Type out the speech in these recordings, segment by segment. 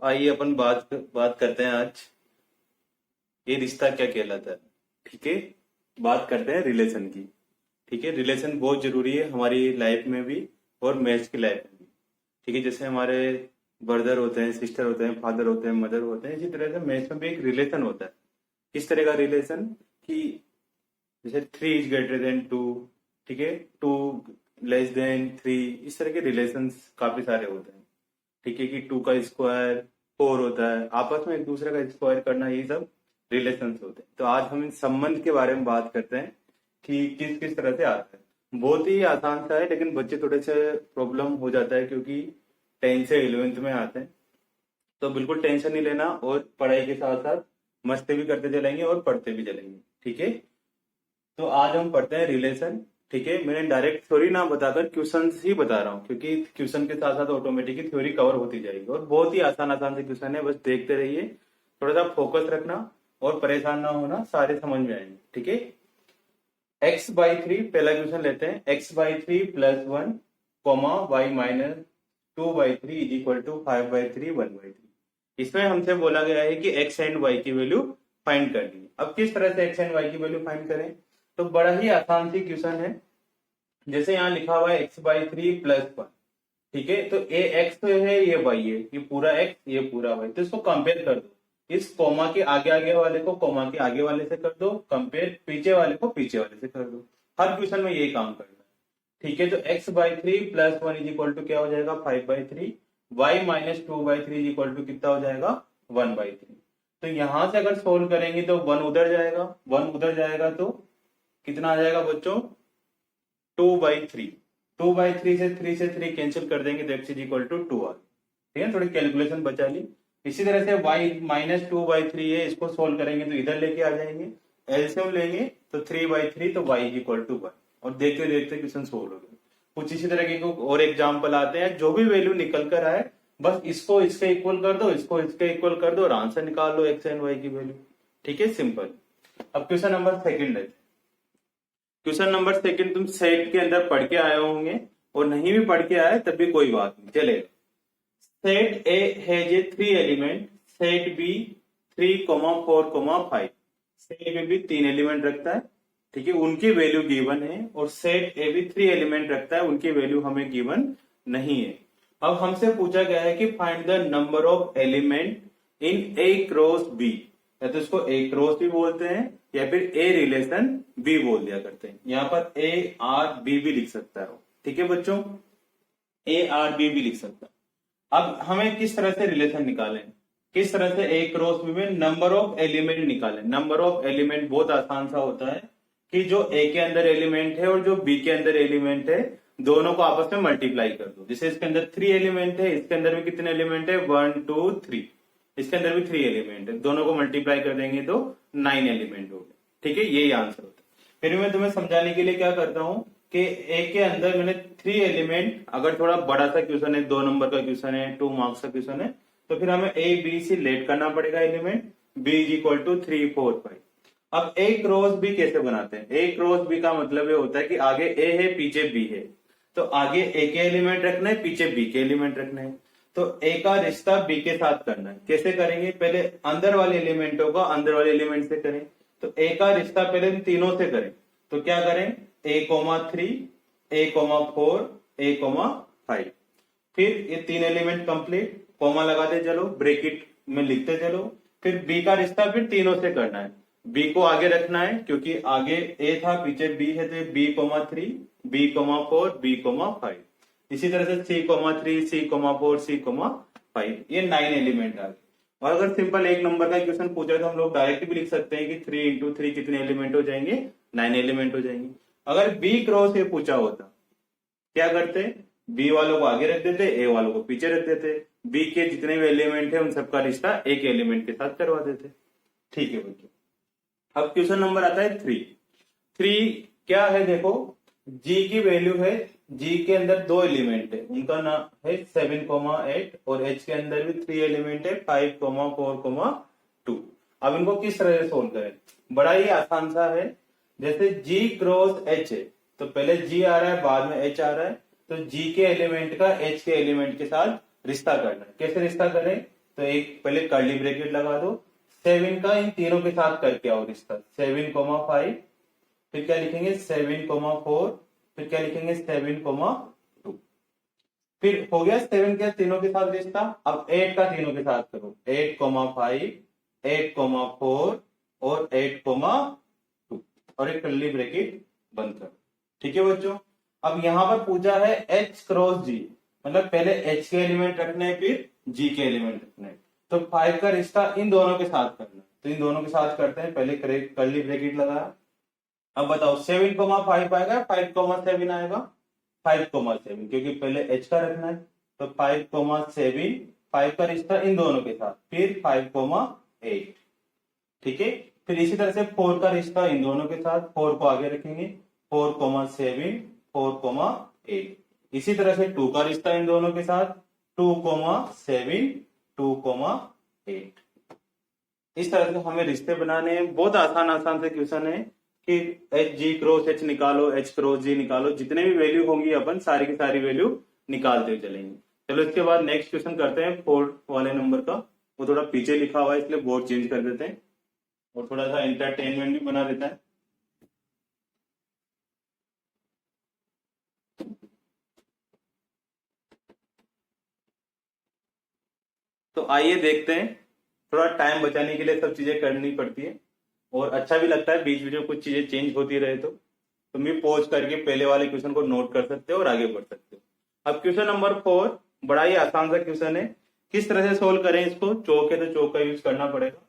आइए अपन बात करते हैं आज ये रिश्ता क्या कहलाता है। ठीक है, बात करते हैं रिलेशन की। ठीक है, रिलेशन बहुत जरूरी है हमारी लाइफ में भी और मैरिज की लाइफ में भी। ठीक है, जैसे हमारे ब्रदर होते हैं, सिस्टर होते हैं, फादर होते हैं, मदर होते हैं, इसी तरह से मैरिज में भी एक रिलेशन होता है। किस तरह का रिलेशन कि जैसे 3 > 2, ठीक है, 2 <3, इस तरह के रिलेशन काफी सारे होते हैं। ठीक है, कि 2 का स्क्वायर 4 होता है, आपस में एक दूसरे का स्क्वायर करना, ये सब रिलेशन होते हैं। तो आज हम इन संबंध के बारे में बात करते हैं कि किस किस तरह से आता है। बहुत ही आसान सा है, लेकिन बच्चे थोड़े से प्रॉब्लम हो जाता है क्योंकि 10 से 11th में आते हैं। तो बिल्कुल टेंशन नहीं लेना, और पढ़ाई के साथ साथ मस्ती भी करते चलेंगे और पढ़ते भी चलेंगे। ठीक है, तो आज हम पढ़ते हैं रिलेशन। ठीक है, मैंने डायरेक्ट थ्योरी ना बताकर क्वेश्चन ही बता रहा हूँ, क्योंकि क्वेश्चन के साथ साथ ऑटोमेटिकली थ्योरी कवर होती जाएगी, और बहुत ही आसान आसान से क्वेश्चन है, बस देखते रहिए। थोड़ा सा फोकस रखना और परेशान ना होना, सारे समझ में आएंगे। ठीक है, x/3 पहला क्वेश्चन लेते हैं। x/3 + 1, y - 2/3 = 5/3 1/3। इसमें हमसे बोला गया है कि x एंड y की वैल्यू फाइंड करनी है। अब किस तरह से x एंड y की वैल्यू फाइंड करें, तो बड़ा ही आसान सी क्वेश्चन है। जैसे यहाँ लिखा हुआ है x/3 + 1, ठीक है, तो ये x है, ये y है, ये पूरा x, ये पूरा y। तो इसको कंपेयर कर दो, इस कोमा के आगे आगे वाले को कोमा के आगे वाले से कर दो कंपेयर, पीछे वाले को पीछे वाले से कर दो। हर क्वेश्चन में यही काम करना है। ठीक है, तो x/3 + 1 = क्या हो जाएगा 5/3, y - 2/3 = कितना हो जाएगा 1/3। तो यहां से अगर सोल्व करेंगे तो 1 उधर जाएगा, 1 उधर जाएगा तो कितना आ जाएगा बच्चों 2/3। 2/3 से 3 से 3 कैंसिल कर देंगे तो x = 2 आ। ठीक है, थोड़ी कैलकुलेशन बचा ली। इसी तरह से y - 2/3 है, इसको सोल्व करेंगे तो इधर लेके आ जाएंगे, एलसीएम लेंगे तो 3/3, तो y = 1। और देखते देखते क्वेश्चन सोल्व हो गए। कुछ इसी तरह के और एग्जाम्पल आते हैं, जो भी वैल्यू निकल कर आए बस इसको इसके इक्वल कर दो, इसको इसके इक्वल कर दो और आंसर निकाल लो x एंड y की वैल्यू। ठीक है, सिंपल। अब क्वेश्चन नंबर सेकंड है। क्वेश्चन नंबर सेकंड तुम सेट के अंदर पढ़ के आए होंगे, और नहीं भी पढ़ के आए तब भी कोई बात नहीं चलेगा। Set A has a 3 element, set B 3, 4, 5। Set B भी 3 एलिमेंट रखता है, ठीक है, उनकी वैल्यू गिवन है, और सेट ए भी 3 एलिमेंट रखता है, उनकी वैल्यू हमें गिवन नहीं है। अब हमसे पूछा गया है कि find the number of element in A cross B, या तो इसको ए क्रॉस भी बोलते हैं या फिर ए रिलेशन बी बोल दिया करते हैं। यहाँ पर ए आर बी भी लिख सकता है, ठीक है बच्चों, ए आर बी भी लिख सकता है। अब हमें किस तरह से रिलेशन निकालें, किस तरह से ए क्रॉस बी में नंबर ऑफ एलिमेंट निकालें। नंबर ऑफ एलिमेंट बहुत आसान सा होता है कि जो ए के अंदर एलिमेंट है और जो बी के अंदर एलिमेंट है, दोनों को आपस में मल्टीप्लाई कर दो। जैसे इसके अंदर 3 एलिमेंट है, इसके अंदर भी कितने एलिमेंट है 1 2 3, इसके अंदर भी 3 एलिमेंट है, दोनों को मल्टीप्लाई कर देंगे तो 9 एलिमेंट हो गए। ठीक है, यही आंसर होता है। फिर मैं तुम्हें समझाने के लिए क्या करता हूँ कि ए के अंदर मैंने 3 एलिमेंट, अगर थोड़ा बड़ा सा क्वेश्चन है, 2 नंबर का क्वेश्चन है, 2 मार्क्स का क्वेश्चन है, तो फिर हमें ए बी से लेट करना पड़ेगा एलिमेंट, बी = 3 4 5। अब ए क्रॉस बी कैसे बनाते हैं, ए क्रॉस बी का मतलब ये होता है कि आगे ए है पीछे बी है, तो आगे ए के एलिमेंट रखना है, पीछे बी के एलिमेंट रखना है। तो ए का रिश्ता बी के साथ करना है। कैसे करेंगे, पहले अंदर वाले एलिमेंटों का अंदर वाले एलिमेंट से करें। तो ए का रिश्ता पहले तीनों से करें, तो क्या करें a,3, a,4, a,5। फिर ये 3 एलिमेंट कंप्लीट, कॉमा लगाते चलो, ब्रैकेट में लिखते चलो। फिर बी का रिश्ता फिर तीनों से करना है, बी को आगे रखना है क्योंकि आगे ए था पीछे बी है, तो b,3, b,4, b,5। इसी तरह से c,3, c,4, c,5, ये 9 एलिमेंट आ गए। और अगर सिंपल एक नंबर का क्वेश्चन पूछा तो हम लोग डायरेक्ट भी लिख सकते हैं कि 3 × 3 कितने एलिमेंट हो जाएंगे 9 एलिमेंट हो जाएंगे। अगर बी क्रॉस ए पूछा होता क्या करते, बी वालों को आगे रख देते, ए वालों को पीछे रख देते, बी के जितने भी एलिमेंट है उन सबका रिश्ता एक एलिमेंट के साथ करवा देते। ठीक है बच्चों, अब क्वेश्चन नंबर आता है 3 क्या है, देखो जी की वैल्यू है, जी के अंदर 2 एलिमेंट है, उनका नाम है 7, 8, और एच के अंदर भी 3 एलिमेंट है 5, 4, 2। अब इनको किस तरह से सोल्व करें, बड़ा ही आसान सा है। जैसे जी क्रॉस एच है, तो पहले जी आ रहा है बाद में एच आ रहा है, तो जी के एलिमेंट का एच के एलिमेंट के साथ रिश्ता करना है। कैसे रिश्ता करें, तो एक पहले कर्ली ब्रैकेट लगा दो, 7 का इन तीनों के साथ करके आओ रिश्ता, 7,5, फिर क्या लिखेंगे 7,4, फिर क्या लिखेंगे 7,2। फिर हो गया 7 के तीनों के साथ रिश्ता। अब 8 का तीनों के साथ करो, 8,5, 8,4 और 8,2 और एक कर्ली ब्रैकेट बंद करो। ठीक है बच्चों। अब यहां पर पूछा है H क्रॉस G, मतलब पहले H के एलिमेंट रखने हैं फिर G के एलिमेंट रखने हैं। तो 5 का रिश्ता इन दोनों के साथ करना है, तो इन दोनों के साथ करते हैं। पहले कर्ली ब्रैकेट लगाया। अब बताओ 7,5 आएगा, 5,7 आएगा, 5,7 क्योंकि पहले H का रखना है। तो 5,7, 5 का रिश्ता इन दोनों के साथ, फिर 5,8। ठीक है। फिर इसी तरह से 4 का रिश्ता इन दोनों के साथ, 4 को आगे रखेंगे, 4,7, 4,8। इसी तरह से 2 का रिश्ता इन दोनों के साथ, 2,7, 2,8। इस तरह से हमें रिश्ते बनाने हैं। बहुत आसान से क्वेश्चन है कि एच जी क्रॉस एच निकालो, एच क्रॉस जी निकालो, जितने भी वैल्यू होंगी अपन सारी की सारी वैल्यू निकालते चलेंगे। चलो इसके बाद नेक्स्ट क्वेश्चन करते हैं 4 वाले नंबर का। वो थोड़ा पीछे लिखा हुआ है इसलिए बोर्ड चेंज कर देते हैं और थोड़ा सा एंटरटेनमेंट भी बना देता है। तो आइए देखते हैं। थोड़ा टाइम बचाने के लिए सब चीजें करनी पड़ती है और अच्छा भी लगता है बीच बीच में कुछ चीजें चेंज होती रहे। तो तुम भी पॉज करके पहले वाले क्वेश्चन को नोट कर सकते हो और आगे बढ़ सकते हो। अब क्वेश्चन नंबर 4 बड़ा ही आसान सा क्वेश्चन है। किस तरह से सोल्व करें इसको? चौक है तो चौक का यूज करना पड़ेगा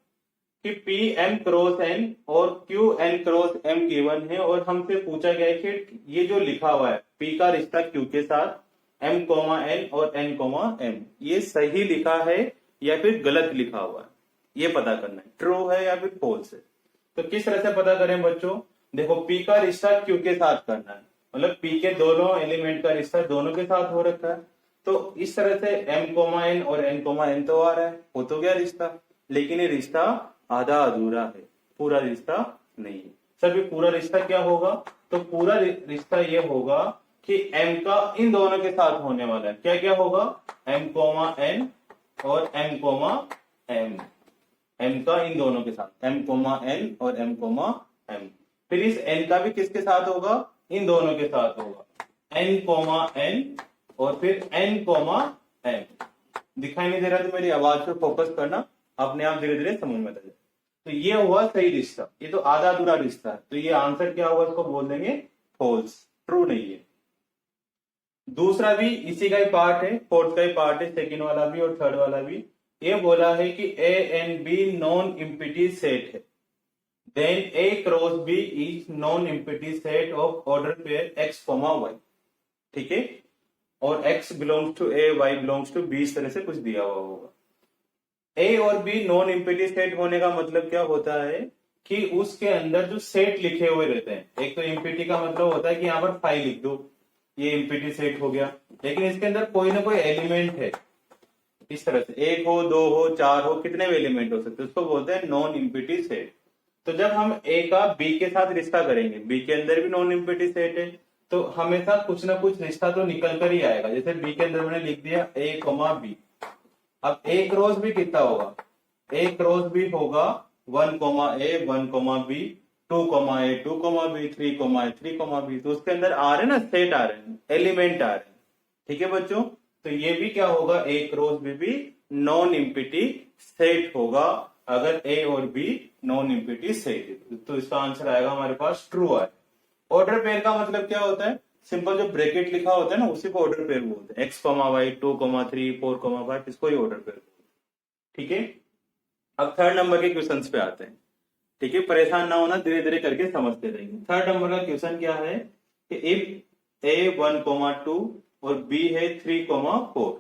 कि पी एम क्रॉस एन और Q N cross M given है और हमसे पूछा गया है कि ये जो लिखा हुआ है पी का रिश्ता क्यू के साथ, एम कोमा एन और एन कोमा एम, ये सही लिखा है या फिर गलत लिखा हुआ है, ये पता करना है, ट्रू है या फिर फॉल्स है। तो किस तरह से पता करें बच्चों? देखो पी का रिश्ता क्यू के साथ करना है, मतलब पी के दोनों एलिमेंट का रिश्ता दोनों के साथ हो रखा है। तो इस तरह से एम कोमा एन और एन कोमा एन तो आ रहा है, हो तो गया रिश्ता, लेकिन ये रिश्ता आधा अधूरा है, पूरा रिश्ता नहीं है। सर भी पूरा रिश्ता क्या होगा? तो पूरा रिश्ता ये होगा कि m का इन दोनों के साथ होने वाला है। क्या क्या होगा? m कोमा n और m कोमा m, m का इन दोनों के साथ m कोमा n और m कोमा m। फिर इस n का भी किसके साथ होगा? इन दोनों के साथ होगा, n कोमा n और फिर n कोमा m। दिखाई नहीं दे रहा तो मेरी आवाज पे फोकस करना, अपने आप धीरे धीरे समझ में आ जाए। तो ये हुआ सही रिश्ता, ये तो आधा अधूरा रिश्ता है, तो ये आंसर क्या होगा? इसको बोल देंगे फॉल्स, ट्रू नहीं है। दूसरा भी इसी का ही पार्ट है, फोर्थ का ही पार्ट है, सेकंड वाला भी और थर्ड वाला भी। ये बोला है कि A and B non empty set है, then A cross B is non empty set of order pair x comma y. ठीक है, और x belongs to A, y belongs to B, इस तरह से कुछ दिया हुआ होगा। ए और बी नॉन इम्पिटी सेट होने का मतलब क्या होता है कि उसके अंदर जो सेट लिखे हुए रहते हैं, एक तो इम्पिटी का मतलब होता है कि यहाँ पर 5 लिख दो, ये इम्पिटी सेट हो गया, लेकिन इसके अंदर कोई ना कोई एलिमेंट है। इस तरह से 1 हो, 2 हो, 4 हो, कितने भी एलिमेंट हो सकते हैं, उसको बोलते हैं नॉन इम्पिटी सेट। तो जब हम ए का बी के साथ रिश्ता करेंगे, बी के अंदर भी नॉन इम्पिटी सेट है, तो हमेशा कुछ ना कुछ रिश्ता तो निकल कर ही आएगा। जैसे बी के अंदर मैंने लिख दिया ए कोमा बी, अब ए क्रॉस भी कितना होगा? ए क्रॉस भी होगा 1 कोमा ए, 1 कोमा बी, 2 कोमा ए, 2 कोमा बी, 3 कोमा ए, 3 कोमा बी। तो उसके अंदर आ रहे ना सेट आ रहे हैं, एलिमेंट आ रहे हैं। ठीक है बच्चों, तो ये भी क्या होगा? ए क्रॉस बी भी नॉन इम्पिटी सेट होगा अगर ए और बी नॉन इम्पिटी सेट है। तो इसका आंसर आएगा हमारे पास ट्रू है। ऑर्डर पेयर का मतलब क्या होता है? सिंपल जो ब्रैकेट लिखा होता है ना, उसी को ऑर्डर पेयर बोलते हैं। X comma y, 2 comma 3, 4 comma 5, इसको ही ऑर्डर पेयर बोलते हैं। ठीक है, अब थर्ड नंबर के क्वेश्चंस पे आते हैं। ठीक है, परेशान ना होना, धीरे धीरे करके समझते रहेंगे। थर्ड नंबर का क्वेश्चन क्या है कि इफ ए 1 कोमा 2 और बी है 3 कोमा 4,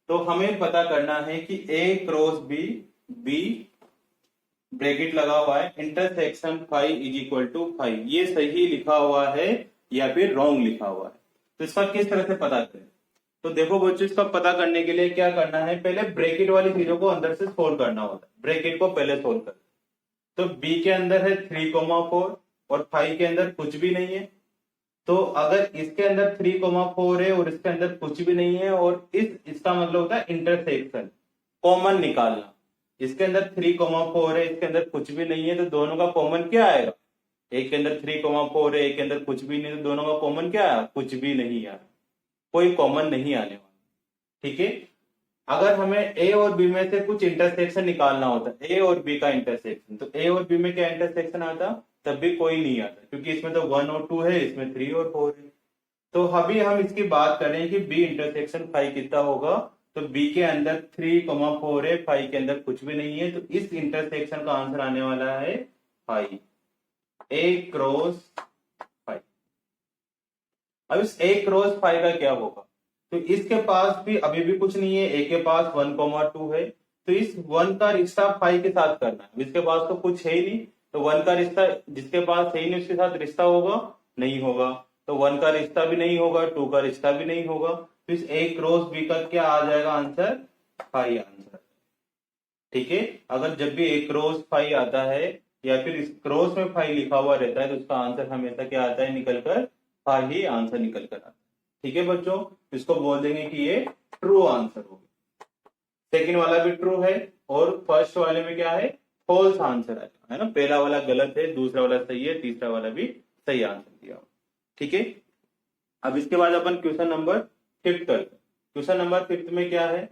तो हमें पता करना है कि ए क्रॉस बी, बी ब्रैकेट लगा हुआ है, इंटरसेक्शन 5 इज इक्वल टू 5, ये सही लिखा हुआ है या फिर रॉन्ग लिखा हुआ है। तो इसका किस तरह से पता करें? तो देखो बच्चों, इसका पता करने के लिए क्या करना है, पहले ब्रैकेट वाली चीजों को अंदर से सोल्व करना होता है। ब्रैकेट को पहले सोल्व कर, तो बी के अंदर है 3,4 और 5 के अंदर कुछ भी नहीं है। तो अगर इसके अंदर 3,4 है और इसके अंदर कुछ भी नहीं है और इसका मतलब होता है इंटरसेक्शन, कॉमन निकालना। इसके अंदर 3,4 है, इसके अंदर कुछ भी नहीं है, तो दोनों का कॉमन क्या आएगा? एक के अंदर 3,4 है, एक के अंदर कुछ भी नहीं, तो दोनों का कॉमन क्या आया? कुछ भी नहीं आया, कोई कॉमन नहीं आने वाला। ठीक है। अगर हमें ए और बी में से कुछ इंटरसेक्शन निकालना होता है, ए और बी का इंटरसेक्शन, तो ए और बी में क्या इंटरसेक्शन आता? तब भी कोई नहीं आता, क्योंकि इसमें तो 1 और 2 है, इसमें 3 और 4 है। तो अभी हम इसकी बात करें कि बी इंटरसेक्शन 5 कितना होगा, तो बी के अंदर 3,4 है, 5 के अंदर कुछ भी नहीं है, तो इस इंटरसेक्शन का आंसर आने वाला है 5, ए क्रॉस 5। अब इस ए क्रॉस 5 का क्या होगा? तो इसके पास भी अभी भी कुछ नहीं है, ए के पास 1,2 है, तो इस 1 का रिश्ता 5 के साथ करना है। इसके पास तो कुछ है ही नहीं, तो 1 का रिश्ता जिसके पास है ही नहीं उसके साथ रिश्ता होगा? नहीं होगा। तो 1 का रिश्ता भी नहीं होगा, 2 का रिश्ता भी नहीं होगा, तो इस ए क्रॉस बी का क्या आ जाएगा आंसर? 5 आंसर। ठीक है। अगर जब भी ए क्रॉस 5 आता है या फिर इस क्रॉस में 5 लिखा हुआ रहता है, तो उसका आंसर हमेशा क्या आता है? निकलकर 5 ही आंसर निकल कर आता है। ठीक है बच्चों, इसको बोल देंगे कि ये ट्रू आंसर हो गया। सेकंड वाला भी ट्रू है और फर्स्ट वाले में क्या है? फॉल्स आंसर आएगा, है ना। पहला वाला गलत है, दूसरा वाला सही है, तीसरा वाला भी सही आंसर दिया। ठीक है। अब इसके बाद अपन क्वेश्चन नंबर 5 करते हैं। क्वेश्चन नंबर 5 में क्या है?